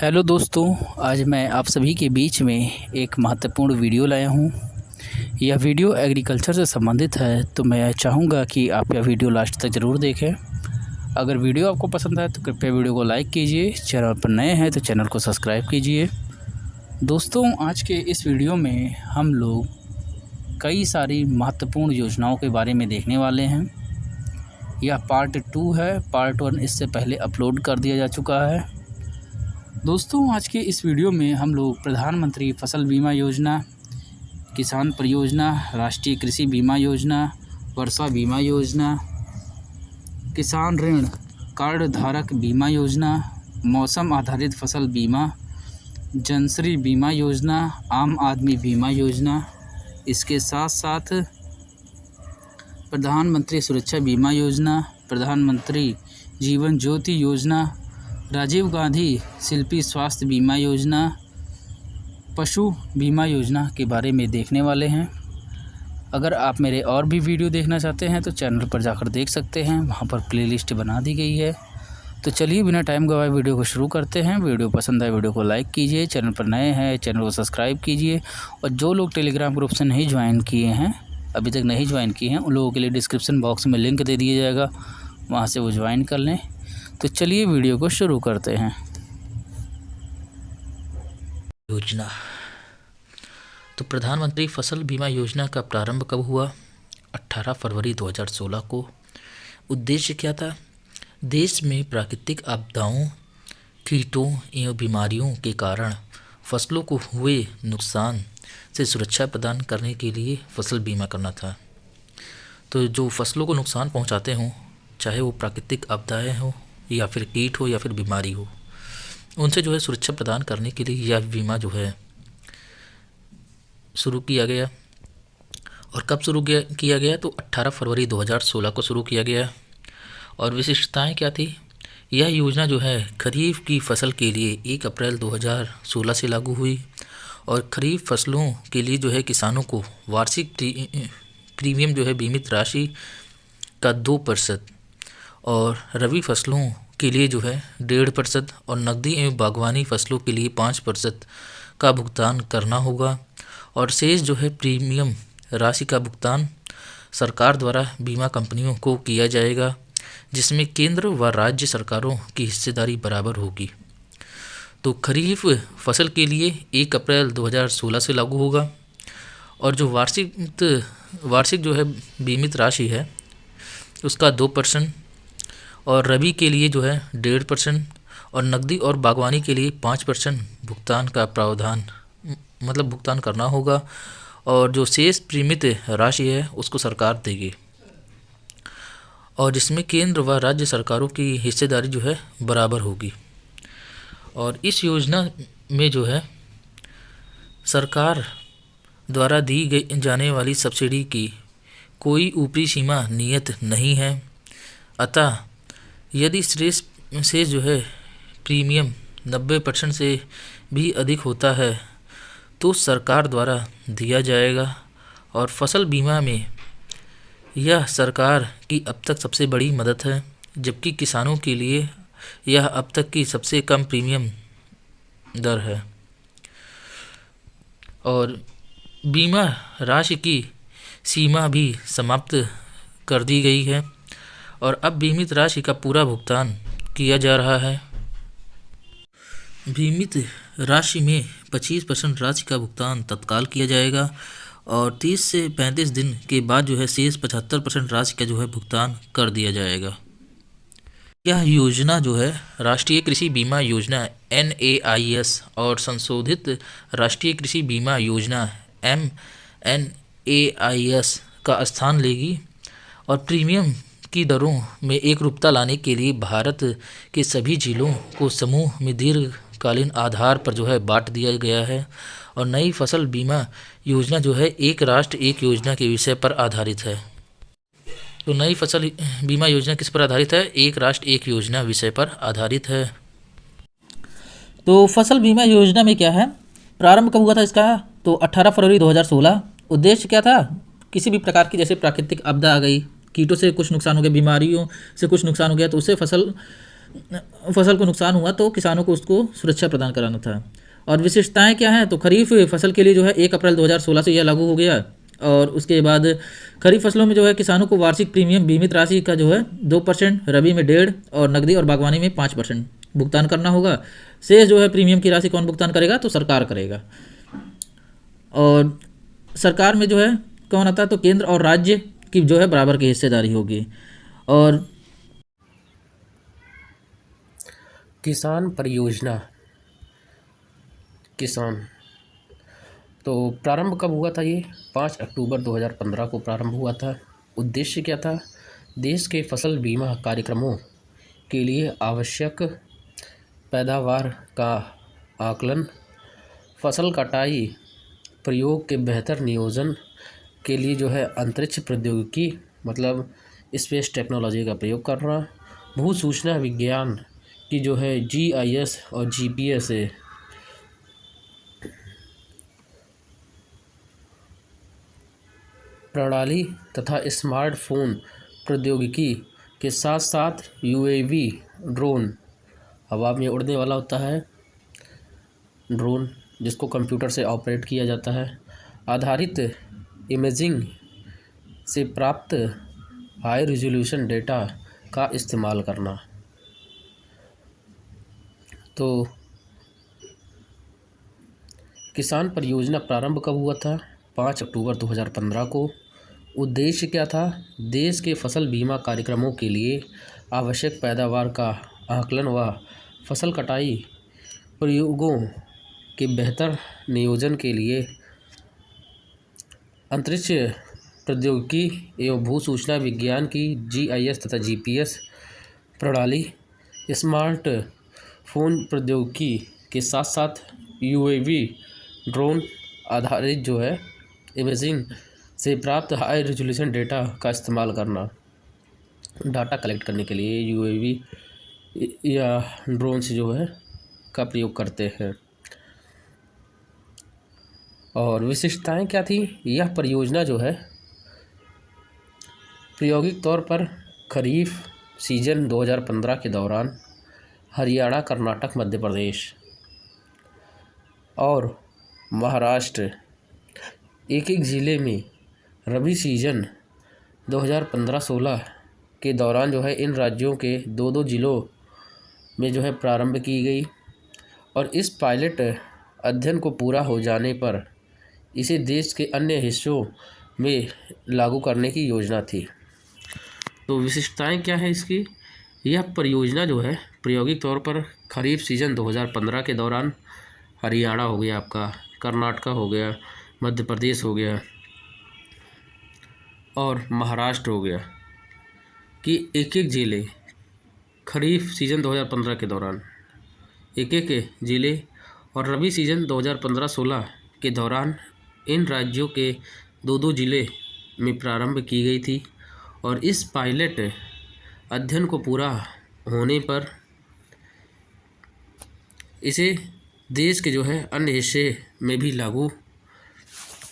Hello दोस्तों, आज मैं आप सभी के बीच में एक महत्वपूर्ण वीडियो लाया हूँ। यह वीडियो एग्रीकल्चर से संबंधित है, तो मैं चाहूँगा कि आप यह वीडियो लास्ट तक ज़रूर देखें। अगर वीडियो आपको पसंद आए तो कृपया वीडियो को लाइक कीजिए। चैनल पर नए हैं तो चैनल को सब्सक्राइब कीजिए। दोस्तों, आज के इस वीडियो में हम लोग कई सारी महत्वपूर्ण योजनाओं के बारे में देखने वाले हैं। यह पार्ट 2 है। पार्ट 1 इससे पहले अपलोड कर दिया जा चुका है। दोस्तों, आज के इस वीडियो में हम लोग प्रधानमंत्री फसल बीमा योजना, किसान परियोजना, राष्ट्रीय कृषि बीमा योजना, वर्षा बीमा योजना, किसान ऋण कार्ड धारक बीमा योजना, मौसम आधारित फसल बीमा, जनश्री बीमा योजना, आम आदमी बीमा योजना, इसके साथ साथ प्रधानमंत्री सुरक्षा बीमा योजना, प्रधानमंत्री जीवन ज्योति योजना, राजीव गांधी शिल्पी स्वास्थ्य बीमा योजना, पशु बीमा योजना के बारे में देखने वाले हैं। अगर आप मेरे और भी वीडियो देखना चाहते हैं तो चैनल पर जाकर देख सकते हैं, वहां पर प्लेलिस्ट बना दी गई है। तो चलिए बिना टाइम गवाए वीडियो को शुरू करते हैं। वीडियो पसंद आए वीडियो को लाइक कीजिए, चैनल पर नए हैं चैनल को सब्सक्राइब कीजिए, और जो लोग टेलीग्राम ग्रुप से नहीं ज्वाइन किए हैं, अभी तक नहीं ज्वाइन किए हैं, उन लोगों के लिए डिस्क्रिप्शन बॉक्स में लिंक दे दिया जाएगा, वहाँ से वो ज्वाइन कर लें। तो चलिए वीडियो को शुरू करते हैं। योजना। तो प्रधानमंत्री फसल बीमा योजना का प्रारंभ कब हुआ? 18 फरवरी 2016 को। उद्देश्य क्या था? देश में प्राकृतिक आपदाओं, कीटों एवं बीमारियों के कारण फसलों को हुए नुकसान से सुरक्षा प्रदान करने के लिए फसल बीमा करना था। तो जो फसलों को नुकसान पहुंचाते हों, चाहे वो प्राकृतिक आपदाएं हो या फिर कीट हो या फिर बीमारी हो, उनसे जो है सुरक्षा प्रदान करने के लिए यह बीमा जो है शुरू किया गया। और कब शुरू किया गया? तो 18 फरवरी 2016 को शुरू किया गया। और विशिष्टताएं क्या थी? यह योजना जो है खरीफ की फसल के लिए 1 अप्रैल 2016 से लागू हुई, और खरीफ फसलों के लिए जो है किसानों को वार्षिक प्रीमियम जो है बीमित राशि का 2%, और रबी फसलों के लिए जो है 1.5%, और नकदी एवं बागवानी फसलों के लिए 5% का भुगतान करना होगा। और शेष जो है प्रीमियम राशि का भुगतान सरकार द्वारा बीमा कंपनियों को किया जाएगा, जिसमें केंद्र व राज्य सरकारों की हिस्सेदारी बराबर होगी। तो खरीफ फसल के लिए 1 अप्रैल 2016 से लागू होगा, और जो वार्षिक जो है बीमित राशि है उसका 2%, और रबी के लिए जो है 1.5%, और नकदी और बागवानी के लिए 5% भुगतान का प्रावधान भुगतान करना होगा। और जो शेष प्रीमित राशि है उसको सरकार देगी, और जिसमें केंद्र व राज्य सरकारों की हिस्सेदारी जो है बराबर होगी। और इस योजना में जो है सरकार द्वारा दी गई जाने वाली सब्सिडी की कोई ऊपरी सीमा नियत नहीं है। अतः यदि शेष जो है प्रीमियम 90% से भी अधिक होता है तो सरकार द्वारा दिया जाएगा। और फसल बीमा में यह सरकार की अब तक सबसे बड़ी मदद है, जबकि किसानों के लिए यह अब तक की सबसे कम प्रीमियम दर है। और बीमा राशि की सीमा भी समाप्त कर दी गई है, और अब बीमित राशि का पूरा भुगतान किया जा रहा है। बीमित राशि में 25% राशि का भुगतान तत्काल किया जाएगा, और 30 से 35 दिन के बाद जो है शेष 75% राशि का जो है भुगतान कर दिया जाएगा। यह योजना जो है राष्ट्रीय कृषि बीमा योजना NAIS और संशोधित राष्ट्रीय कृषि बीमा योजना MNAIS का स्थान लेगी, और प्रीमियम की दरों में एकरूपता लाने के लिए भारत के सभी जिलों को समूह में दीर्घकालीन आधार पर जो है बांट दिया गया है। और नई फसल बीमा योजना जो है एक राष्ट्र एक योजना के विषय पर आधारित है। तो नई फसल बीमा योजना किस पर आधारित है? एक राष्ट्र एक योजना विषय पर आधारित है। तो फसल बीमा योजना में क्या है? प्रारंभ कब हुआ था इसका? तो 18 फरवरी 2016। उद्देश्य क्या था? किसी भी प्रकार की जैसे प्राकृतिक आपदा आ गई, कीटों से कुछ नुकसान हो गया, बीमारियों से कुछ नुकसान हो गया, तो उससे फसल फसल को नुकसान हुआ तो किसानों को उसको सुरक्षा प्रदान कराना था। और विशेषताएं क्या हैं, तो खरीफ फसल के लिए जो है 1 अप्रैल 2016 से यह लागू हो गया। और उसके बाद खरीफ फसलों में जो है किसानों को वार्षिक प्रीमियम बीमित राशि का जो है 2%, रबी में 1.5% और नकदी और बागवानी में 5% भुगतान करना होगा। शेष जो है प्रीमियम की राशि कौन भुगतान करेगा, तो सरकार करेगा। और सरकार में जो है कौन आता है, तो केंद्र और राज्य की जो है बराबर की हिस्सेदारी होगी। और किसान परियोजना, किसान तो प्रारंभ कब हुआ था? ये 5 अक्टूबर 2015 को प्रारंभ हुआ था। उद्देश्य क्या था? देश के फसल बीमा कार्यक्रमों के लिए आवश्यक पैदावार का आकलन, फसल कटाई प्रयोग के बेहतर नियोजन के लिए जो है अंतरिक्ष प्रौद्योगिकी मतलब स्पेस टेक्नोलॉजी का प्रयोग करना, भू सूचना विज्ञान की जो है GIS और GPS प्रणाली तथा स्मार्टफोन प्रौद्योगिकी के साथ साथ UAV ड्रोन, हवा में उड़ने वाला होता है ड्रोन जिसको कंप्यूटर से ऑपरेट किया जाता है, आधारित इमेजिंग से प्राप्त हाई रिजोल्यूशन डेटा का इस्तेमाल करना। तो किसान परियोजना प्रारंभ कब हुआ था? 5 अक्टूबर 2015 को। उद्देश्य क्या था? देश के फसल बीमा कार्यक्रमों के लिए आवश्यक पैदावार का आकलन व फसल कटाई प्रयोगों के बेहतर नियोजन के लिए अंतरिक्ष प्रौद्योगिकी एवं भू सूचना विज्ञान की GIS तथा GPS प्रणाली, स्मार्ट फोन प्रौद्योगिकी के साथ साथ UAV ड्रोन, आधारित जो है इमेजिंग से प्राप्त हाई रेजोल्यूशन डेटा का इस्तेमाल करना। डाटा कलेक्ट करने के लिए UAV या ड्रोन से जो है का प्रयोग करते हैं। और विशिष्टताएं क्या थी? यह परियोजना जो है प्रायोगिक तौर पर खरीफ सीजन 2015 के दौरान हरियाणा, कर्नाटक, मध्य प्रदेश और महाराष्ट्र एक ज़िले में रबी सीजन 2015-16 के दौरान जो है इन राज्यों के 2 ज़िलों में जो है प्रारंभ की गई। और इस पायलट अध्ययन को पूरा हो जाने पर इसे देश के अन्य हिस्सों में लागू करने की योजना थी। तो विशिष्टताएं क्या है इसकी? यह परियोजना जो है प्रायोगिक तौर पर खरीफ सीजन 2015 के दौरान हरियाणा हो गया, आपका कर्नाटक हो गया, मध्य प्रदेश हो गया और महाराष्ट्र हो गया कि एक ज़िले खरीफ सीजन 2015 के दौरान एक ज़िले और रबी सीजन 2015-16 के दौरान इन राज्यों के 2 ज़िले में प्रारंभ की गई थी। और इस पायलट अध्ययन को पूरा होने पर इसे देश के जो है अन्य हिस्से में भी लागू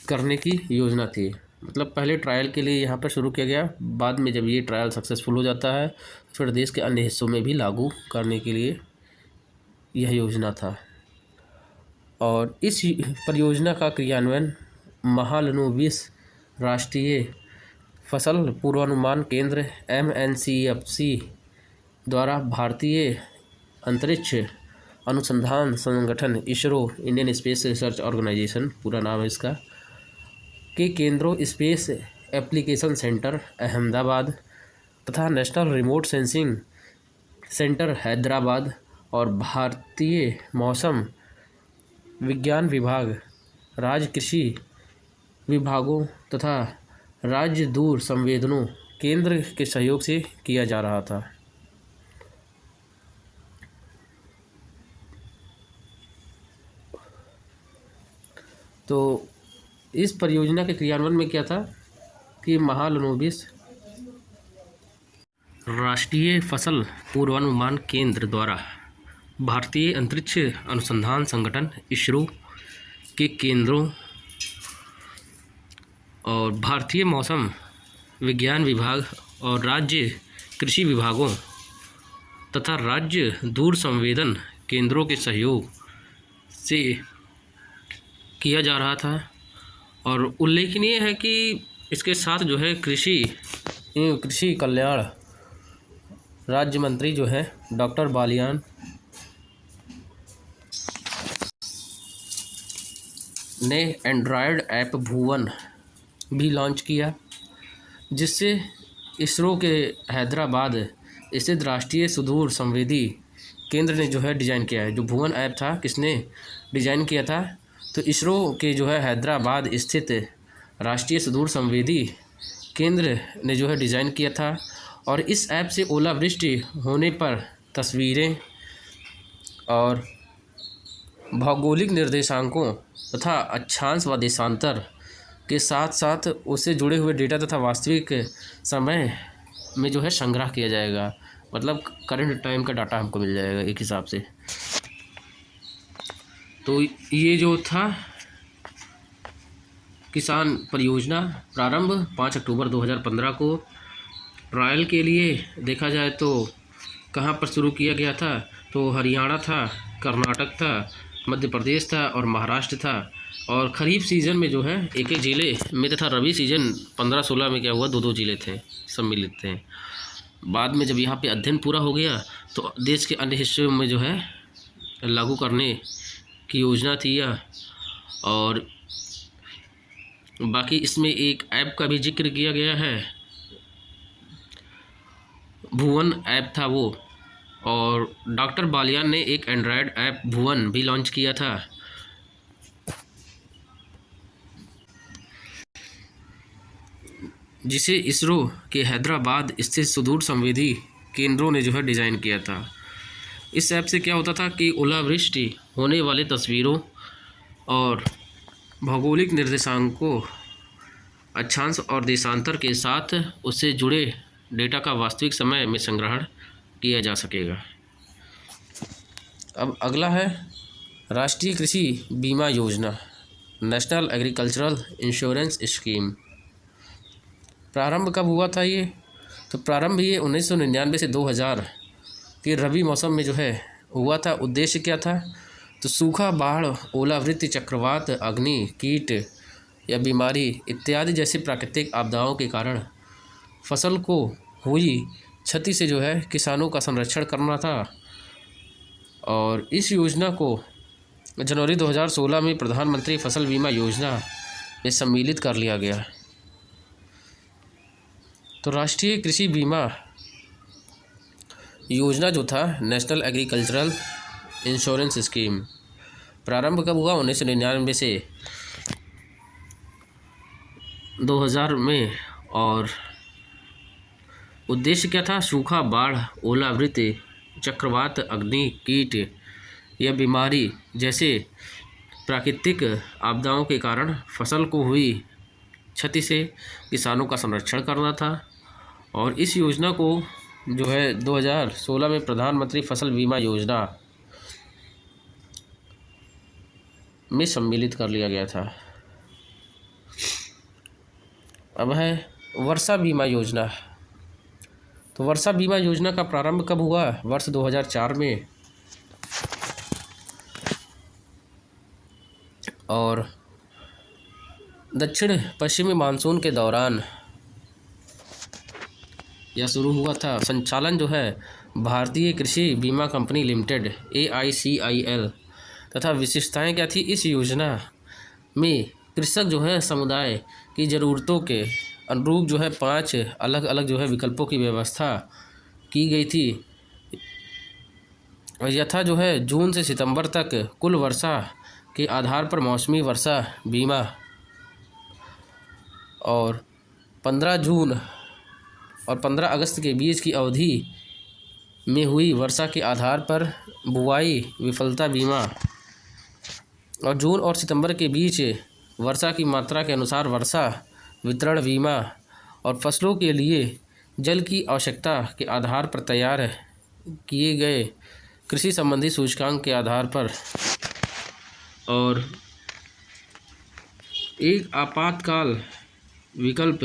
करने की योजना थी। मतलब पहले ट्रायल के लिए यहाँ पर शुरू किया गया, बाद में जब ये ट्रायल सक्सेसफुल हो जाता है फिर देश के अन्य हिस्सों में भी लागू करने के लिए यह योजना था। और इस परियोजना का क्रियान्वयन महालनोबिस राष्ट्रीय फसल पूर्वानुमान केंद्र MNCFC द्वारा भारतीय अंतरिक्ष अनुसंधान संगठन ISRO, Indian space research organisation पूरा नाम है इसका, के केंद्रों स्पेस एप्लीकेशन सेंटर अहमदाबाद तथा national remote sensing centre Hyderabad और भारतीय मौसम विज्ञान विभाग, राज्य कृषि विभागों तथा राज्य दूर संवेदनों केंद्र के सहयोग से किया जा रहा था। तो इस परियोजना के क्रियान्वयन में क्या था कि महालनोबिस राष्ट्रीय फसल पूर्वानुमान केंद्र द्वारा भारतीय अंतरिक्ष अनुसंधान संगठन इसरो के केंद्रों और भारतीय मौसम विज्ञान विभाग और राज्य कृषि विभागों तथा राज्य दूर संवेदन केंद्रों के सहयोग से किया जा रहा था। और उल्लेखनीय है कि इसके साथ जो है कृषि कल्याण राज्य मंत्री जो है डॉक्टर बालियान ने एंड्रॉयड ऐप भुवन भी लॉन्च किया, जिससे इसरो के हैदराबाद स्थित राष्ट्रीय सुदूर संवेदी केंद्र ने जो है डिज़ाइन किया है। जो भुवन ऐप था, किसने डिज़ाइन किया था? तो इसरो के जो है हैदराबाद स्थित राष्ट्रीय सुदूर संवेदी केंद्र ने जो है डिज़ाइन किया था। और इस ऐप से ओलावृष्टि होने पर तस्वीरें और भौगोलिक निर्देशांकों तथा अक्षांश व देशांतर के साथ साथ उससे जुड़े हुए डेटा तथा वास्तविक समय में जो है संग्रह किया जाएगा। मतलब करंट टाइम का डाटा हमको मिल जाएगा एक हिसाब से। तो ये जो था किसान परियोजना प्रारंभ 5 अक्टूबर 2015 को ट्रायल के लिए देखा जाए तो कहाँ पर शुरू किया गया था? तो हरियाणा था, कर्नाटक था, मध्य प्रदेश था और महाराष्ट्र था। और ख़रीफ सीज़न में जो है एक एक ज़िले में तथा रबी सीज़न 15-16 में क्या हुआ, 2-2 ज़िले थे, सम्मिलित थे। बाद में जब यहाँ पे अध्ययन पूरा हो गया तो देश के अन्य हिस्सों में जो है लागू करने की योजना थी यह। और बाकी इसमें एक ऐप का भी जिक्र किया गया है, भुवन ऐप था वो। और डॉक्टर बालियान ने एक एंड्रॉयड ऐप भुवन भी लॉन्च किया था, जिसे इसरो के हैदराबाद स्थित सुदूर संवेदी केंद्रों ने जो है डिज़ाइन किया था। इस ऐप से क्या होता था कि ओलावृष्टि होने वाले तस्वीरों और भौगोलिक निर्देशांकों, अक्षांश और देशांतर के साथ उससे जुड़े डेटा का वास्तविक समय में संग्रहण किया जा सकेगा। अब अगला है राष्ट्रीय कृषि बीमा योजना, नेशनल एग्रीकल्चरल इंश्योरेंस स्कीम। प्रारंभ कब हुआ था ये? तो प्रारंभ ये 1999 से 2000 के रबी मौसम में जो है हुआ था। उद्देश्य क्या था? तो सूखा, बाढ़, ओलावृष्टि, चक्रवात, अग्नि, कीट या बीमारी इत्यादि जैसी प्राकृतिक आपदाओं के कारण फसल को हुई क्षति से जो है किसानों का संरक्षण करना था। और इस योजना को जनवरी 2016 में प्रधानमंत्री फसल बीमा योजना में सम्मिलित कर लिया गया। तो राष्ट्रीय कृषि बीमा योजना जो था, नेशनल एग्रीकल्चरल इंश्योरेंस स्कीम, प्रारंभ कब हुआ? 1999 से 2000 में। और उद्देश्य क्या था? सूखा, बाढ़, ओलावृष्टि, चक्रवात, अग्नि, कीट या बीमारी जैसे प्राकृतिक आपदाओं के कारण फसल को हुई क्षति से किसानों का संरक्षण करना था। और इस योजना को जो है 2016 में प्रधानमंत्री फसल बीमा योजना में सम्मिलित कर लिया गया था। अब है वर्षा बीमा योजना। तो वर्षा बीमा योजना का प्रारंभ कब हुआ? वर्ष 2004 में। और दक्षिण पश्चिमी मानसून के दौरान यह शुरू हुआ था। संचालन जो है भारतीय कृषि बीमा कंपनी लिमिटेड AICIL तथा विशेषताएं क्या थी इस योजना में? कृषक जो है समुदाय की ज़रूरतों के अनुरूप जो है 5 अलग अलग जो है विकल्पों की व्यवस्था की गई थी। यथा जो है जून से सितंबर तक कुल वर्षा के आधार पर मौसमी वर्षा बीमा, और 15 जून और 15 अगस्त के बीच की अवधि में हुई वर्षा के आधार पर बुआई विफलता बीमा, और जून और सितंबर के बीच वर्षा की मात्रा के अनुसार वर्षा वितरण बीमा, और फसलों के लिए जल की आवश्यकता के आधार पर तैयार किए गए कृषि संबंधी सूचकांक के आधार पर, और एक आपातकाल विकल्प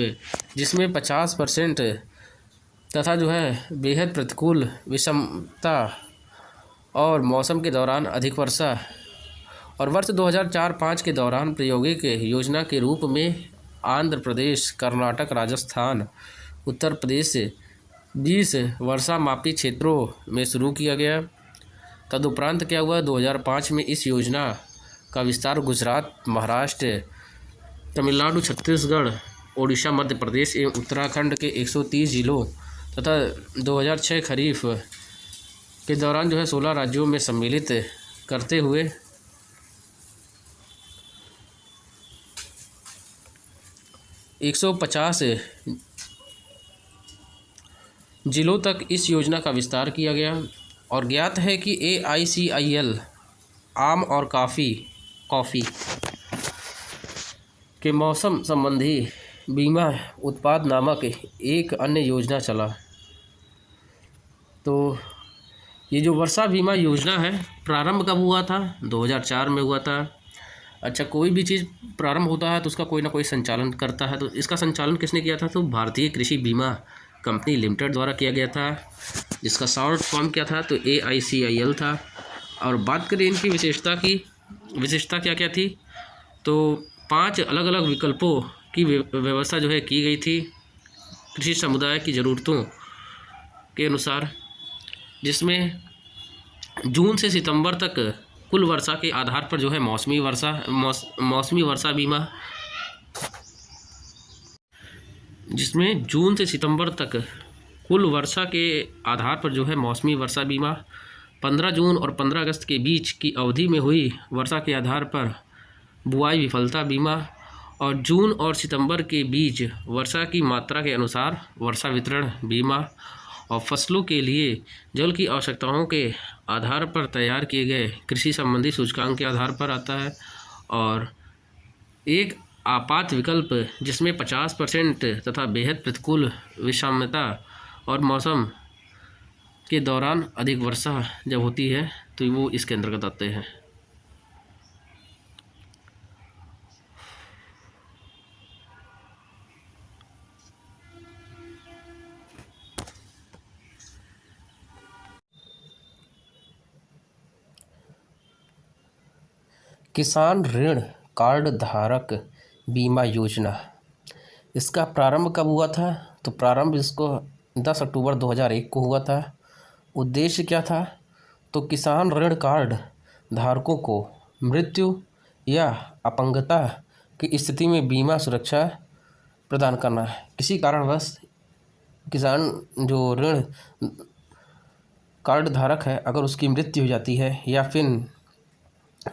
जिसमें 50% तथा जो है बेहद प्रतिकूल विषमता और मौसम के दौरान अधिक वर्षा और वर्ष 2004-05 के दौरान प्रायोगिक योजना के रूप में आंध्र प्रदेश, कर्नाटक, राजस्थान, उत्तर प्रदेश से 20 वर्षा मापी क्षेत्रों में शुरू किया गया। तदुपरांत क्या हुआ, 2005 में इस योजना का विस्तार गुजरात, महाराष्ट्र, तमिलनाडु, छत्तीसगढ़, ओडिशा, मध्य प्रदेश एवं उत्तराखंड के 130 जिलों तथा 2006 खरीफ के दौरान जो है 16 राज्यों में सम्मिलित करते हुए 150 जिलों तक इस योजना का विस्तार किया गया। और ज्ञात है कि AICIL आम और कॉफ़ी के मौसम संबंधी बीमा उत्पाद नामक एक अन्य योजना चला। तो ये जो वर्षा बीमा योजना है प्रारंभ कब हुआ था, 2004 में हुआ था। अच्छा, कोई भी चीज़ प्रारंभ होता है तो उसका कोई ना कोई संचालन करता है। तो इसका संचालन किसने किया था, तो भारतीय कृषि बीमा कंपनी लिमिटेड द्वारा किया गया था, जिसका शॉर्ट फॉर्म क्या था, तो AICIL था। और बात करें इनकी विशेषता क्या क्या थी, तो 5 अलग अलग विकल्पों की व्यवस्था जो है की गई थी कृषि समुदाय की ज़रूरतों के अनुसार, जिसमें जून से सितंबर तक कुल वर्षा के आधार पर जो है मौसमी वर्षा बीमा, जिसमें जून से सितंबर तक कुल वर्षा के आधार पर जो है मौसमी वर्षा बीमा, 15 जून और 15 अगस्त के बीच की अवधि में हुई वर्षा के आधार पर बुआई विफलता बीमा, और जून और सितंबर के बीच वर्षा की मात्रा के अनुसार वर्षा वितरण बीमा, और फसलों के लिए जल की आवश्यकताओं के आधार पर तैयार किए गए कृषि संबंधी सूचकांक के आधार पर आता है। और एक आपात विकल्प जिसमें 50% तथा बेहद प्रतिकूल विषमता और मौसम के दौरान अधिक वर्षा जब होती है तो वो इसके अंतर्गत आते हैं। किसान ऋण कार्ड धारक बीमा योजना, इसका प्रारंभ कब हुआ था, तो प्रारंभ इसको 10 अक्टूबर 2001 को हुआ था। उद्देश्य क्या था, तो किसान ऋण कार्ड धारकों को मृत्यु या अपंगता की स्थिति में बीमा सुरक्षा प्रदान करना है। किसी कारणवश किसान जो ऋण कार्ड धारक है, अगर उसकी मृत्यु हो जाती है या फिर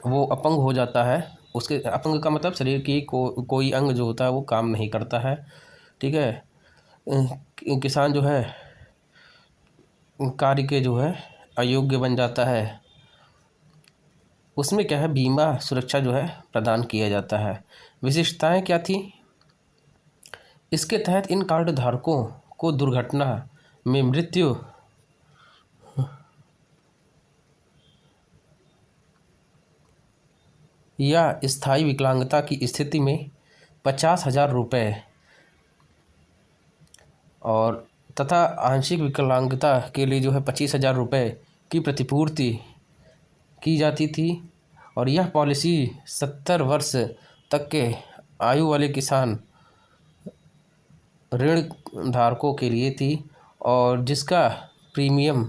वो अपंग हो जाता है, उसके अपंग का मतलब शरीर की कोई अंग जो होता है वो काम नहीं करता है, ठीक है, किसान जो है कार्य के जो है अयोग्य बन जाता है, उसमें क्या है बीमा सुरक्षा जो है प्रदान किया जाता है। विशिष्टताएं क्या थी, इसके तहत इन कार्ड धारकों को दुर्घटना में मृत्यु या स्थायी विकलांगता की स्थिति में 50,000 रुपये और तथा आंशिक विकलांगता के लिए जो है 25,000 रुपये की प्रतिपूर्ति की जाती थी। और यह पॉलिसी 70 वर्ष तक के आयु वाले किसान ऋण धारकों के लिए थी, और जिसका प्रीमियम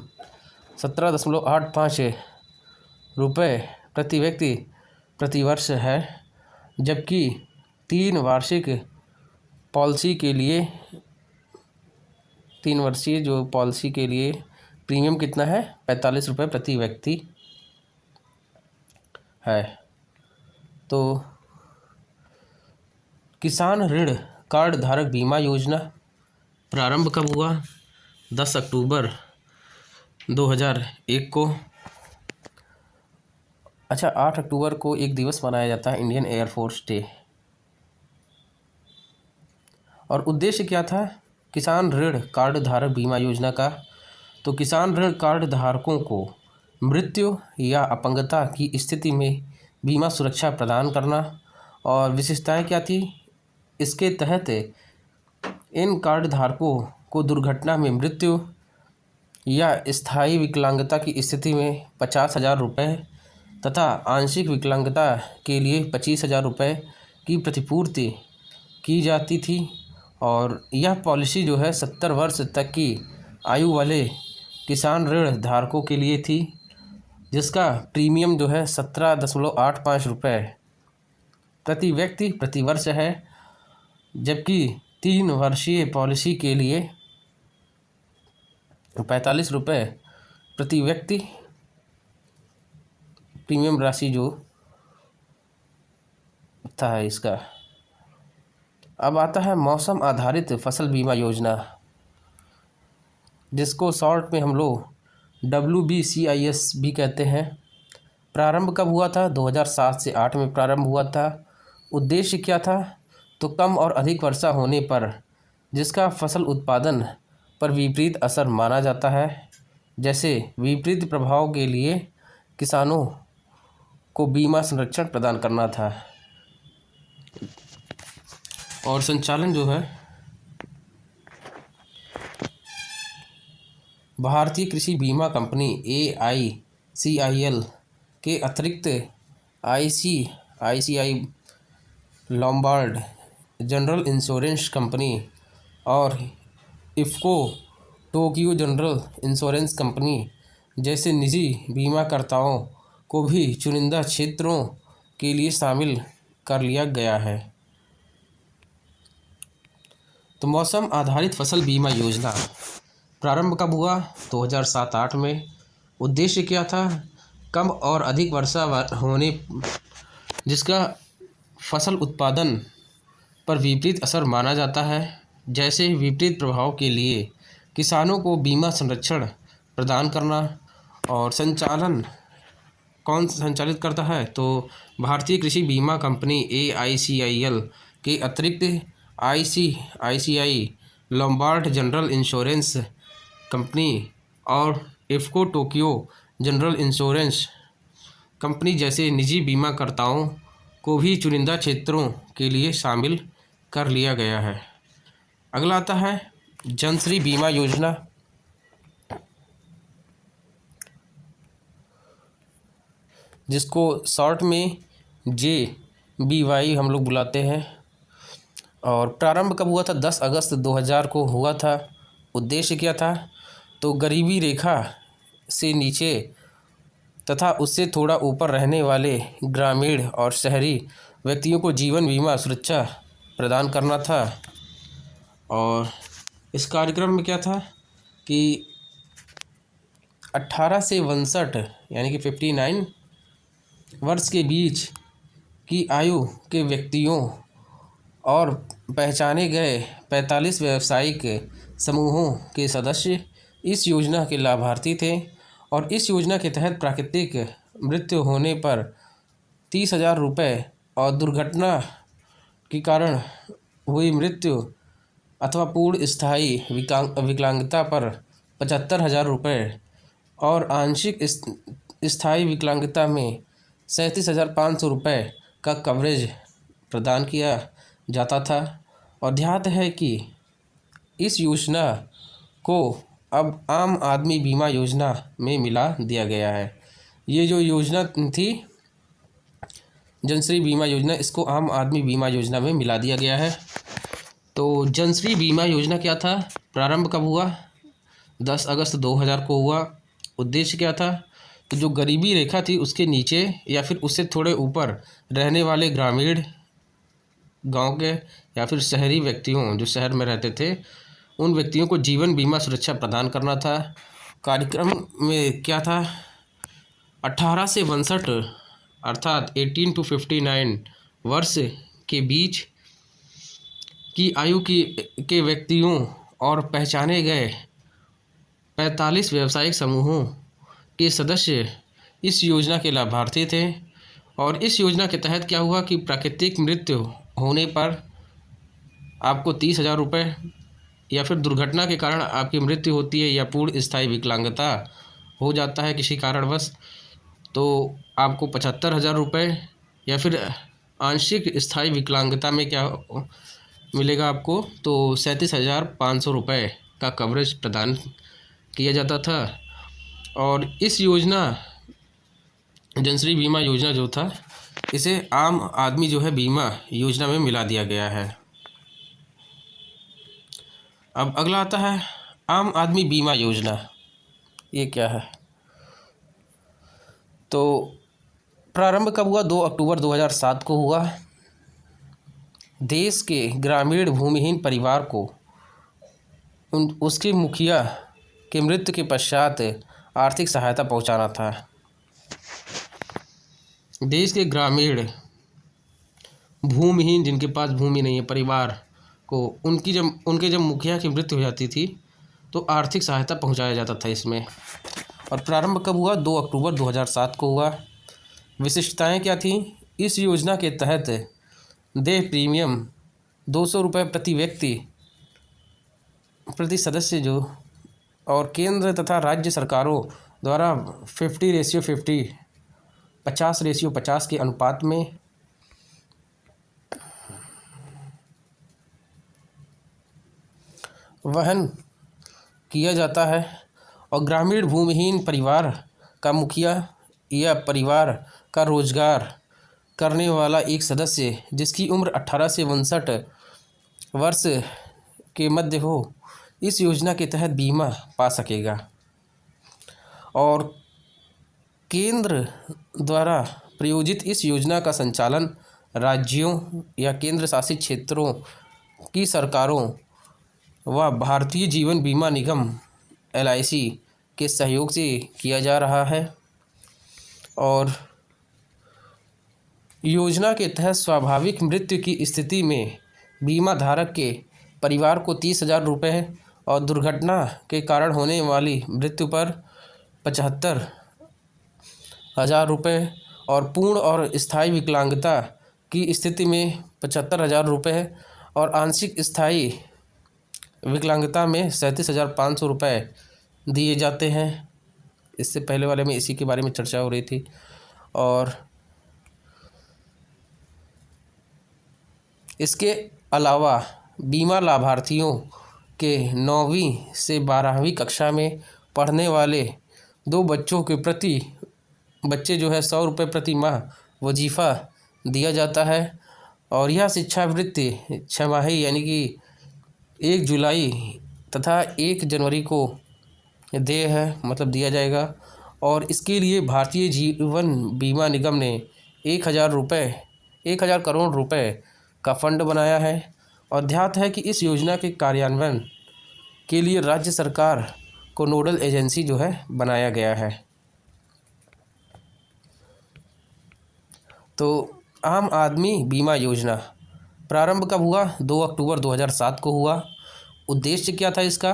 17.85 रुपये प्रति व्यक्ति प्रति वर्ष है, जबकि 3 वार्षिक पॉलिसी के लिए 3 वर्षीय जो पॉलिसी के लिए प्रीमियम कितना है, 45 रुपये प्रति व्यक्ति है। तो किसान ऋण कार्ड धारक बीमा योजना प्रारंभ कब हुआ, 10 अक्टूबर 2001 को। अच्छा, 8 अक्टूबर को एक दिवस मनाया जाता है, इंडियन एयरफोर्स डे। और उद्देश्य क्या था किसान ऋण कार्ड धारक बीमा योजना का, तो किसान ऋण कार्ड धारकों को मृत्यु या अपंगता की स्थिति में बीमा सुरक्षा प्रदान करना। और विशेषताएं क्या थी, इसके तहत इन कार्ड धारकों को दुर्घटना में मृत्यु या स्थायी विकलांगता की स्थिति में 50,000 रुपये तथा आंशिक विकलांगता के लिए 25,000 रुपये की प्रतिपूर्ति की जाती थी। और यह पॉलिसी जो है 70 वर्ष तक की आयु वाले किसान ऋण धारकों के लिए थी, जिसका प्रीमियम जो है 17.85 रुपये प्रति व्यक्ति प्रति वर्ष है, जबकि 3 वर्षीय पॉलिसी के लिए 45 रुपये प्रति व्यक्ति प्रीमियम राशि जो था इसका। अब आता है मौसम आधारित फसल बीमा योजना, जिसको शॉर्ट में हम लोग WBCIS भी कहते हैं। प्रारंभ कब हुआ था? 2007 से 8 में प्रारंभ हुआ था। उद्देश्य क्या था? तो कम और अधिक वर्षा होने पर जिसका फसल उत्पादन पर विपरीत असर माना जाता है, जैसे विपरीत प्रभाव के लिए किसानों को बीमा संरक्षण प्रदान करना था। और संचालन जो है भारतीय कृषि बीमा कंपनी AICIL के अतिरिक्त ICICI Lombard general insurance company और IFFCO Tokyo general insurance company जैसे निजी बीमाकर्ताओं को भी चुनिंदा क्षेत्रों के लिए शामिल कर लिया गया है। तो मौसम आधारित फसल बीमा योजना प्रारंभ कब हुआ? 2007-8 में। उद्देश्य क्या था? कम और अधिक वर्षा होने जिसका फसल उत्पादन पर विपरीत असर माना जाता है, जैसे विपरीत प्रभाव के लिए किसानों को बीमा संरक्षण प्रदान करना। और संचालन कौन संचालित करता है? तो भारतीय कृषि बीमा कंपनी AICIL के अतिरिक्त ICICI Lombard general insurance company और IFFCO Tokyo general insurance company जैसे निजी बीमाकर्ताओं को भी चुनिंदा क्षेत्रों के लिए शामिल कर लिया गया है। अगला आता है जनश्री बीमा योजना, जिसको शॉर्ट में JBY हम लोग बुलाते हैं। और प्रारंभ कब हुआ था? 10 अगस्त 2000 को हुआ था। उद्देश्य क्या था? तो गरीबी रेखा से नीचे तथा उससे थोड़ा ऊपर रहने वाले ग्रामीण और शहरी व्यक्तियों को जीवन बीमा सुरक्षा प्रदान करना था। और इस कार्यक्रम में क्या था कि 18 से 62 यानी कि 59 वर्ष के बीच की आयु के व्यक्तियों और पहचाने गए 45 व्यावसायिक समूहों के सदस्य इस योजना के लाभार्थी थे। और इस योजना के तहत प्राकृतिक मृत्यु होने पर 30,000 रुपये और दुर्घटना के कारण हुई मृत्यु अथवा पूर्ण स्थायी विकलांगता पर 75,000 रुपये और आंशिक स्थायी विकलांगता में 37,500 रुपये का कवरेज प्रदान किया जाता था। और ध्यात है कि इस योजना को अब आम आदमी बीमा योजना में मिला दिया गया है। ये जो योजना थी जनश्री बीमा योजना, इसको आम आदमी बीमा योजना में मिला दिया गया है। तो जनश्री बीमा योजना क्या था? प्रारंभ कब हुआ? 10 अगस्त 2000 को हुआ। उद्देश्य क्या था? तो जो गरीबी रेखा थी उसके नीचे या फिर उससे थोड़े ऊपर रहने वाले ग्रामीण गांव के या फिर शहरी व्यक्तियों जो शहर में रहते थे, उन व्यक्तियों को जीवन बीमा सुरक्षा प्रदान करना था। कार्यक्रम में क्या था? 18 से 62 अर्थात 18 to 59 वर्ष के बीच की आयु के व्यक्तियों और पहचाने गए 45 व्यावसायिक समूहों के सदस्य इस योजना के लाभार्थी थे। और इस योजना के तहत क्या हुआ कि प्राकृतिक मृत्यु होने पर आपको 30,000 रुपये या फिर दुर्घटना के कारण आपकी मृत्यु होती है या पूर्ण स्थायी विकलांगता हो जाता है किसी कारणवश, तो आपको 75,000 रुपये या फिर आंशिक स्थायी विकलांगता में क्या मिलेगा आपको? तो 37,500 रुपये का कवरेज प्रदान किया जाता था। और इस योजना जनश्री बीमा योजना जो था, इसे आम आदमी जो है बीमा योजना में मिला दिया गया है। अब अगला आता है आम आदमी बीमा योजना। ये क्या है? तो प्रारंभ कब हुआ? 2 अक्टूबर 2007 को हुआ। देश के ग्रामीण भूमिहीन परिवार को उसके मुखिया के मृत्यु के पश्चात आर्थिक सहायता पहुंचाना था। देश के ग्रामीण भूमिहीन, जिनके पास भूमि नहीं है, परिवार को उनके जब मुखिया की मृत्यु हो जाती थी तो आर्थिक सहायता पहुंचाया जाता था इसमें। और प्रारंभ कब हुआ? 2 अक्टूबर 2007 को हुआ। विशिष्टताएं क्या थी? इस योजना के तहत देय प्रीमियम 200 रुपये प्रति व्यक्ति प्रति सदस्य जो, और केंद्र तथा राज्य सरकारों द्वारा 50:50 50:50 के अनुपात में वहन किया जाता है। और ग्रामीण भूमिहीन परिवार का मुखिया या परिवार का रोजगार करने वाला एक सदस्य जिसकी उम्र 18 से 62 वर्ष के मध्य हो, इस योजना के तहत बीमा पा सकेगा। और केंद्र द्वारा प्रायोजित इस योजना का संचालन राज्यों या केंद्र शासित क्षेत्रों की सरकारों व भारतीय जीवन बीमा निगम LIC के सहयोग से किया जा रहा है। और योजना के तहत स्वाभाविक मृत्यु की स्थिति में बीमा धारक के परिवार को 30,000 रुपये और दुर्घटना के कारण होने वाली मृत्यु पर 75,000 रुपये और पूर्ण और स्थायी विकलांगता की स्थिति में 75,000 रुपये और आंशिक स्थायी विकलांगता में 37,500 रुपये दिए जाते हैं। इससे पहले वाले में इसी के बारे में चर्चा हो रही थी। और इसके अलावा बीमा लाभार्थियों के 9वीं से 12वीं कक्षा में पढ़ने वाले 2 बच्चों के प्रति बच्चे जो है 100 रुपये प्रति माह वजीफ़ा दिया जाता है। और यह शिक्षावृत्ति छमाही यानी कि 1 जुलाई तथा 1 जनवरी को देय है, मतलब दिया जाएगा। और इसके लिए भारतीय जीवन बीमा निगम ने 1,000 करोड़ रुपए का फंड बनाया है। और ध्यात है कि इस योजना के कार्यान्वयन के लिए राज्य सरकार को नोडल एजेंसी जो है बनाया गया है। तो आम आदमी बीमा योजना प्रारंभ कब हुआ? 2 अक्टूबर 2007 को हुआ। उद्देश्य क्या था इसका?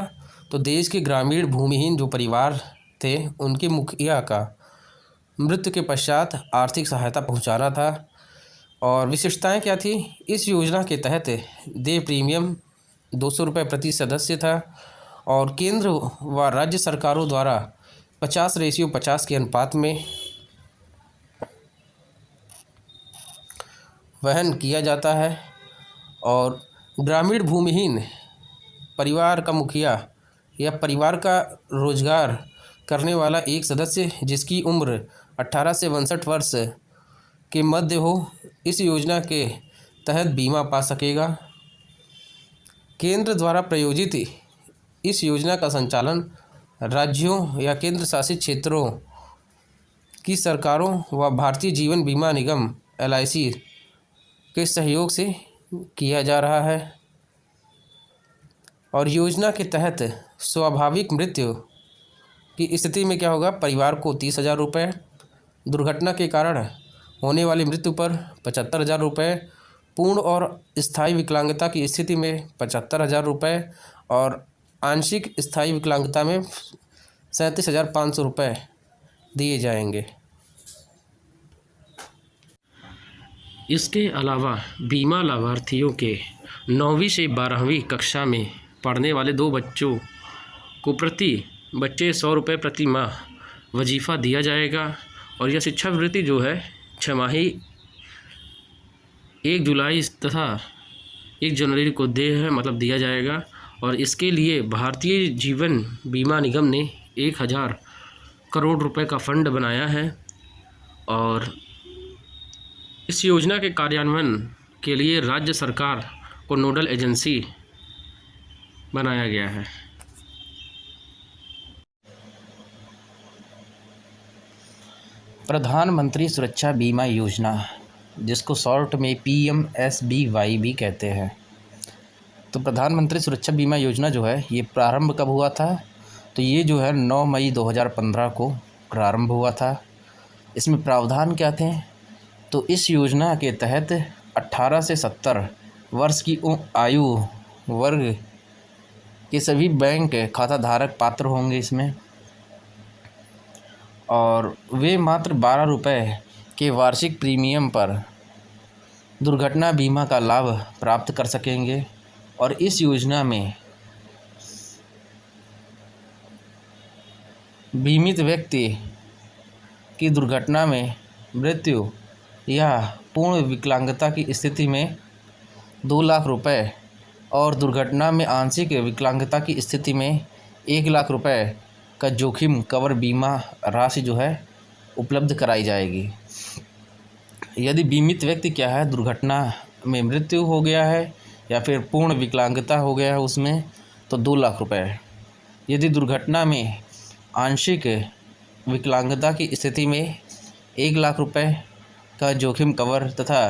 तो देश के ग्रामीण भूमिहीन जो परिवार थे उनके मुखिया का मृत्यु के पश्चात आर्थिक सहायता पहुंचाना था। और विशेषताएं क्या थी? इस योजना के तहत देय प्रीमियम 200 रुपये प्रति सदस्य था और केंद्र व राज्य सरकारों द्वारा 50:50 के अनुपात में वहन किया जाता है। और ग्रामीण भूमिहीन परिवार का मुखिया या परिवार का रोजगार करने वाला एक सदस्य जिसकी उम्र 18 से 62 वर्ष के मध्य हो, इस योजना के तहत बीमा पा सकेगा। केंद्र द्वारा प्रायोजित इस योजना का संचालन राज्यों या केंद्र शासित क्षेत्रों की सरकारों व भारतीय जीवन बीमा निगम LIC के सहयोग से किया जा रहा है। और योजना के तहत स्वाभाविक मृत्यु की स्थिति में क्या होगा? परिवार को 30,000 रुपये, दुर्घटना के कारण होने वाली मृत्यु पर 75,000 रुपये, पूर्ण और स्थायी विकलांगता की स्थिति में 75,000 रुपये और आंशिक स्थायी विकलांगता में 37,500 रुपये दिए जाएंगे। इसके अलावा बीमा लाभार्थियों के 9वीं से 12वीं कक्षा में पढ़ने वाले 2 बच्चों को प्रति बच्चे 100 रुपये प्रति माह वजीफ़ा दिया जाएगा। और यह शिक्षावृत्ति जो है छमाही 1 जुलाई तथा 1 जनवरी को देय है, मतलब दिया जाएगा। और इसके लिए भारतीय जीवन बीमा निगम ने 1000 करोड़ रुपए का फंड बनाया है और इस योजना के कार्यान्वयन के लिए राज्य सरकार को नोडल एजेंसी बनाया गया है। प्रधानमंत्री सुरक्षा बीमा योजना, जिसको शॉर्ट में PMSBY भी कहते हैं। तो प्रधानमंत्री सुरक्षा बीमा योजना जो है ये प्रारंभ कब हुआ था? तो ये जो है 9 मई 2015 को प्रारंभ हुआ था। इसमें प्रावधान क्या थे? तो इस योजना के तहत 18 से 70 वर्ष की आयु वर्ग के सभी बैंक खाता धारक पात्र होंगे इसमें, और वे मात्र 12 रुपये के वार्षिक प्रीमियम पर दुर्घटना बीमा का लाभ प्राप्त कर सकेंगे। और इस योजना में बीमित व्यक्ति की दुर्घटना में मृत्यु या पूर्ण विकलांगता की स्थिति में 2 लाख रुपए और दुर्घटना में आंशिक विकलांगता की स्थिति में 1 लाख रुपए का जोखिम कवर बीमा राशि जो है उपलब्ध कराई जाएगी। यदि बीमित व्यक्ति क्या है, दुर्घटना में मृत्यु हो गया है या फिर पूर्ण विकलांगता हो गया है उसमें, तो 2 लाख रुपए। यदि दुर्घटना में आंशिक विकलांगता की स्थिति में 1 लाख रुपए का जोखिम कवर तथा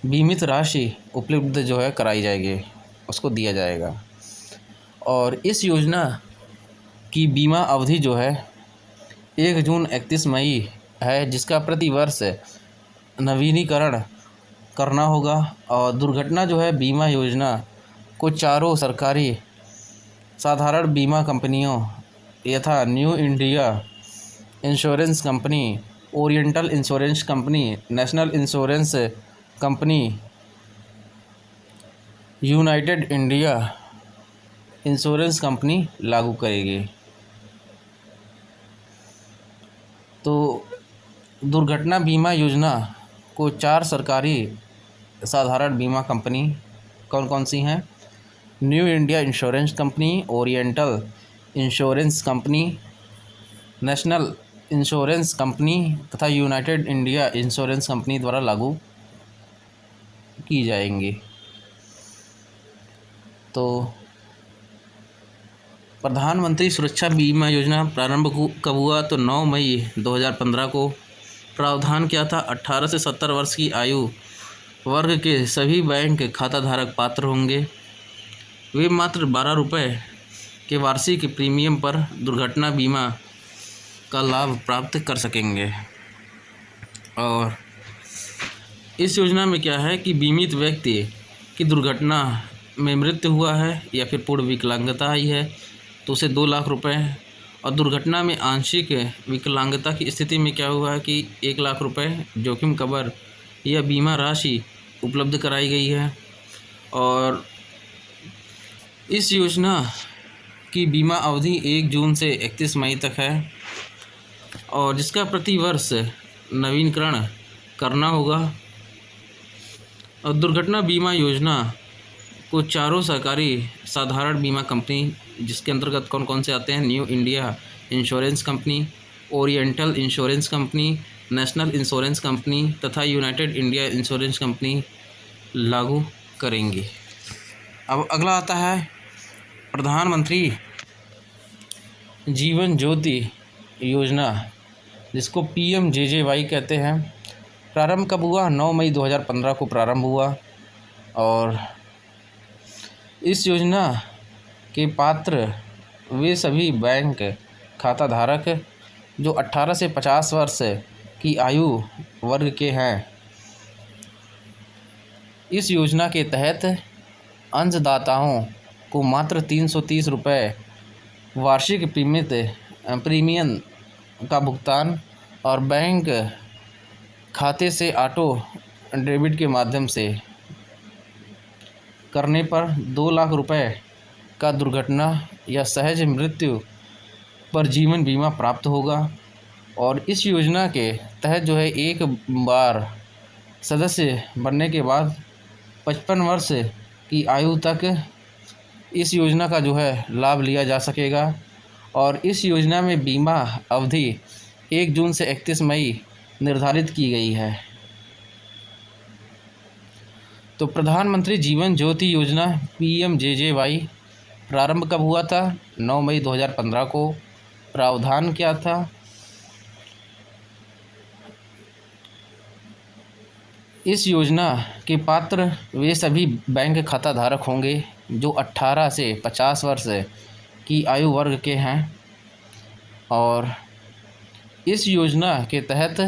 बीमित राशि उपलब्ध जो है कराई जाएगी, उसको दिया जाएगा। और इस योजना की बीमा अवधि जो है 1 जून 31 मई है, जिसका प्रति वर्ष नवीनीकरण करना होगा। और दुर्घटना जो है बीमा योजना को चारों सरकारी साधारण बीमा कंपनियों यथा new India insurance company, oriental insurance company, national insurance company, United India insurance company लागू करेगी। तो दुर्घटना बीमा योजना को 4 सरकारी साधारण बीमा कंपनी कौन कौन सी हैं? New India insurance company, oriental insurance company, national insurance company तथा यूनाइटेड इंडिया इंश्योरेंस कंपनी द्वारा लागू की जाएंगी। तो प्रधानमंत्री सुरक्षा बीमा योजना प्रारंभ कब हुआ? तो 9 मई 2015 को। प्रावधान क्या था? 18 से 70 वर्ष की आयु वर्ग के सभी बैंक खाता धारक पात्र होंगे। वे मात्र 12 रुपये के वार्षिक प्रीमियम पर दुर्घटना बीमा का लाभ प्राप्त कर सकेंगे। और इस योजना में क्या है कि बीमित व्यक्ति की दुर्घटना में मृत्यु हुआ है या फिर पूर्ण विकलांगता आई है तो उसे 2 लाख रुपए, और दुर्घटना में आंशिक विकलांगता की स्थिति में क्या हुआ है कि 1 लाख रुपए जोखिम कवर या बीमा राशि उपलब्ध कराई गई है। और इस योजना की बीमा अवधि 1 जून से 31 मई तक है और जिसका प्रति वर्ष नवीनीकरण करना होगा। और दुर्घटना बीमा योजना को चारों सरकारी साधारण बीमा कंपनी, जिसके अंतर्गत कौन कौन से आते हैं? New India insurance company, oriental insurance company, national insurance company तथा यूनाइटेड इंडिया इंश्योरेंस कंपनी लागू करेंगी। अब अगला आता है प्रधानमंत्री जीवन ज्योति योजना, जिसको PMJJY कहते हैं। प्रारंभ कब हुआ? 9 मई 2015 को प्रारंभ हुआ। और इस योजना के पात्र वे सभी बैंक खाता धारक जो 18 से 50 वर्ष की आयु वर्ग के हैं। इस योजना के तहत अंशदाताओं को मात्र 330 रुपये वार्षिक प्रीमियम का भुगतान और बैंक खाते से ऑटो डेबिट के माध्यम से करने पर 2 लाख रुपए का दुर्घटना या सहज मृत्यु पर जीवन बीमा प्राप्त होगा। और इस योजना के तहत जो है एक बार सदस्य बनने के बाद 55 वर्ष की आयु तक इस योजना का जो है लाभ लिया जा सकेगा। और इस योजना में बीमा अवधि 1 जून से 31 मई निर्धारित की गई है। तो प्रधानमंत्री जीवन ज्योति योजना PMJJY प्रारंभ कब हुआ था? 9 मई 2015 को। प्रावधान क्या था? इस योजना के पात्र वे सभी बैंक खाता धारक होंगे जो 18 से 50 वर्ष की आयु वर्ग के हैं। और इस योजना के तहत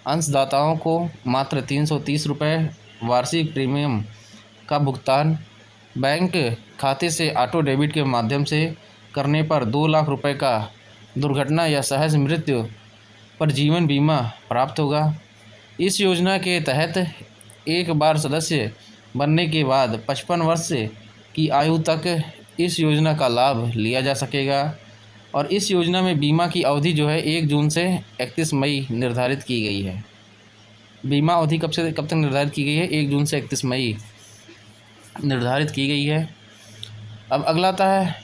अंशदाताओं को मात्र 330 रुपये वार्षिक प्रीमियम का भुगतान बैंक खाते से ऑटो डेबिट के माध्यम से करने पर 2 लाख रुपए का दुर्घटना या सहज मृत्यु पर जीवन बीमा प्राप्त होगा। इस योजना के तहत एक बार सदस्य बनने के बाद 55 वर्ष की आयु तक इस योजना का लाभ लिया जा सकेगा। और इस योजना में बीमा की अवधि जो है 1 जून से 31 मई निर्धारित की गई है। बीमा अवधि कब से कब तक निर्धारित की गई है? 1 जून से 31 मई निर्धारित की गई है। अब अगला आता है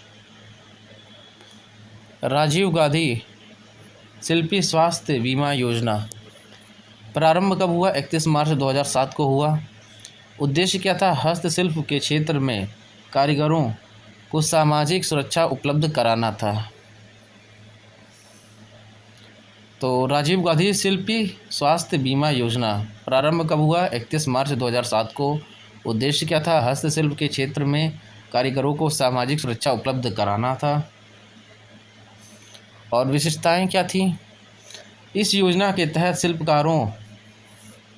राजीव गांधी शिल्पी स्वास्थ्य बीमा योजना। प्रारंभ कब हुआ? 31 मार्च 2007 को हुआ। उद्देश्य क्या था? हस्तशिल्प के क्षेत्र में कारीगरों को सामाजिक सुरक्षा उपलब्ध कराना था। तो राजीव गांधी शिल्पी स्वास्थ्य बीमा योजना प्रारंभ कब हुआ? 31 मार्च 2007 को। उद्देश्य क्या था? हस्तशिल्प के क्षेत्र में कारीगरों को सामाजिक सुरक्षा उपलब्ध कराना था। और विशेषताएं क्या थीं? इस योजना के तहत शिल्पकारों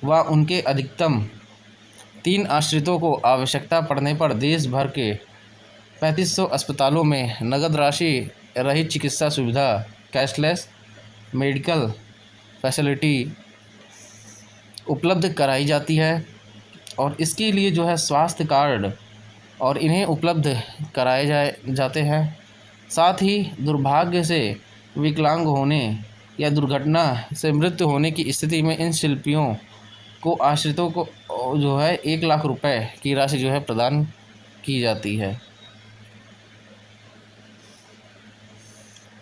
व उनके अधिकतम 3 आश्रितों को आवश्यकता पड़ने पर देश भर के 3500 अस्पतालों में नगद राशि रहित चिकित्सा सुविधा कैशलेस मेडिकल फैसिलिटी उपलब्ध कराई जाती है। और इसके लिए जो है स्वास्थ्य कार्ड और इन्हें उपलब्ध कराए जाते हैं। साथ ही दुर्भाग्य से विकलांग होने या दुर्घटना से मृत्यु होने की स्थिति में इन शिल्पियों को आश्रितों को जो है 1 लाख रुपए की राशि जो है प्रदान की जाती है।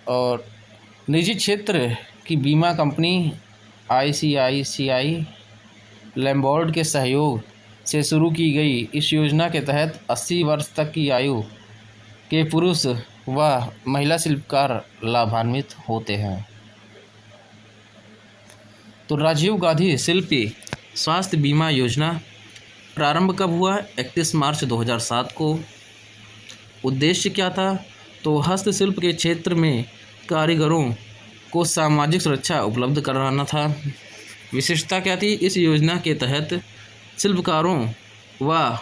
और निजी क्षेत्र की बीमा कंपनी ICICI लैम्बोर्ड के सहयोग से शुरू की गई इस योजना के तहत 80 वर्ष तक की आयु के पुरुष व महिला शिल्पकार लाभान्वित होते हैं। तो राजीव गांधी शिल्पी स्वास्थ्य बीमा योजना प्रारंभ कब हुआ? 31 मार्च 2007 को। उद्देश्य क्या था? तो हस्तशिल्प के क्षेत्र में कारीगरों को सामाजिक सुरक्षा उपलब्ध कराना था। विशेषता क्या थी? इस योजना के तहत शिल्पकारों व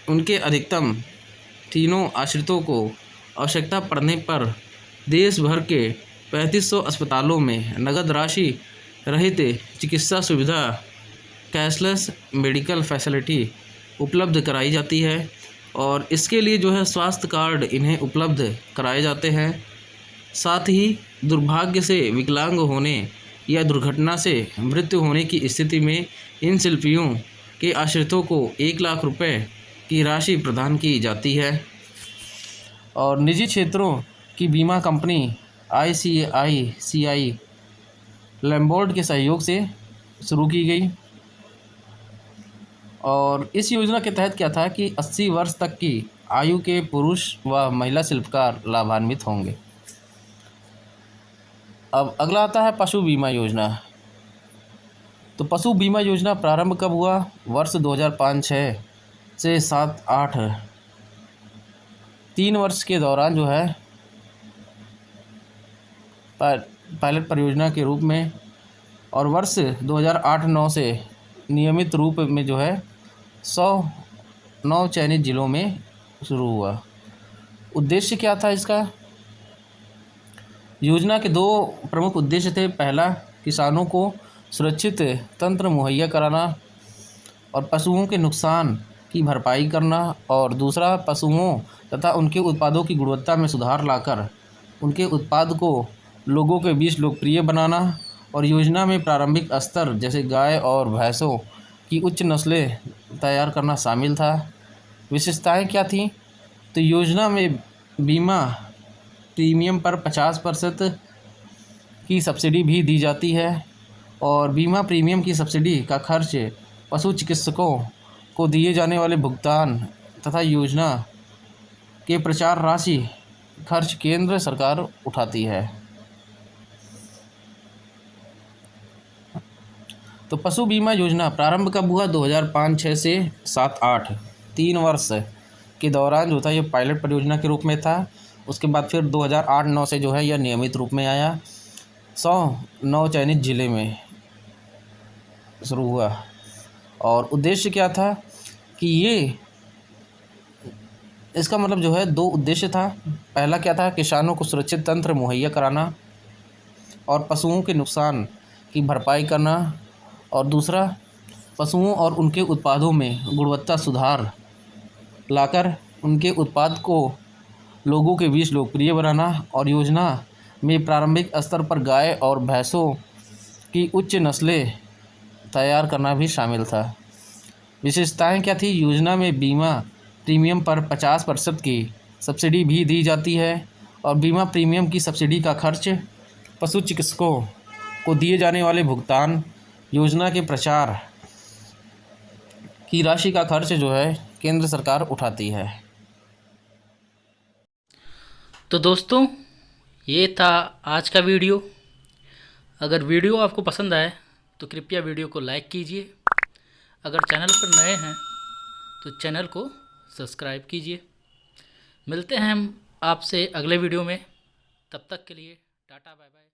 उनके अधिकतम 3 आश्रितों को आवश्यकता पड़ने पर देश भर के 3500 अस्पतालों में नगद राशि रहित चिकित्सा सुविधा कैशलेस मेडिकल फैसिलिटी उपलब्ध कराई जाती है। और इसके लिए जो है स्वास्थ्य कार्ड इन्हें उपलब्ध कराए जाते हैं। साथ ही दुर्भाग्य से विकलांग होने या दुर्घटना से मृत्यु होने की स्थिति में इन शिल्पियों के आश्रितों को 1 लाख रुपए की राशि प्रदान की जाती है। और निजी क्षेत्रों की बीमा कंपनी ICICI लैम्बोर्ड के सहयोग से शुरू की गई। और इस योजना के तहत क्या था कि 80 वर्ष तक की आयु के पुरुष व महिला शिल्पकार लाभान्वित होंगे। अब अगला आता है पशु बीमा योजना। तो पशु बीमा योजना प्रारंभ कब हुआ? वर्ष 2005-06 से 7-8 3 वर्ष के दौरान जो है पायलट परियोजना के रूप में। और वर्ष 2008-09 से नियमित रूप में जो है 109 चयनित जिलों में शुरू हुआ। उद्देश्य क्या था इसका? योजना के 2 प्रमुख उद्देश्य थे। पहला, किसानों को सुरक्षित तंत्र मुहैया कराना और पशुओं के नुकसान की भरपाई करना। और दूसरा, पशुओं तथा उनके उत्पादों की गुणवत्ता में सुधार लाकर उनके उत्पाद को लोगों के बीच लोकप्रिय बनाना। और योजना में प्रारंभिक स्तर जैसे गाय और भैंसों की उच्च नस्लें तैयार करना शामिल था। विशेषताएं क्या थीं? तो योजना में बीमा प्रीमियम पर 50% की सब्सिडी भी दी जाती है और बीमा प्रीमियम की सब्सिडी का खर्च पशु चिकित्सकों को दिए जाने वाले भुगतान तथा योजना के प्रचार राशि खर्च केंद्र सरकार उठाती है। तो पशु बीमा योजना प्रारंभ कब हुआ? 2005-06 से 7-8 3 वर्ष के दौरान जो था ये पायलट परियोजना के रूप में था। उसके बाद फिर 2008-09 से जो है यह नियमित रूप में आया। 109 चयनित जिले में शुरू हुआ और उद्देश्य क्या था कि ये इसका मतलब जो है 2 उद्देश्य था। पहला क्या था? किसानों को सुरक्षित तंत्र मुहैया कराना और पशुओं के नुकसान की भरपाई करना और दूसरा पशुओं और उनके उत्पादों में गुणवत्ता सुधार लाकर उनके उत्पाद को लोगों के बीच लोकप्रिय बनाना और योजना में प्रारंभिक स्तर पर गाय और भैंसों की उच्च नस्लें तैयार करना भी शामिल था। विशेषताएं क्या थी? योजना में बीमा प्रीमियम पर 50% की सब्सिडी भी दी जाती है और बीमा प्रीमियम की सब्सिडी का खर्च पशु चिकित्सकों को दिए जाने वाले भुगतान, योजना के प्रचार की राशि का खर्च जो है केंद्र सरकार उठाती है। तो दोस्तों, ये था आज का वीडियो। अगर वीडियो आपको पसंद आए तो कृपया वीडियो को लाइक कीजिए। अगर चैनल पर नए हैं तो चैनल को सब्सक्राइब कीजिए। मिलते हैं हम आपसे अगले वीडियो में। तब तक के लिए टाटा बाय बाय।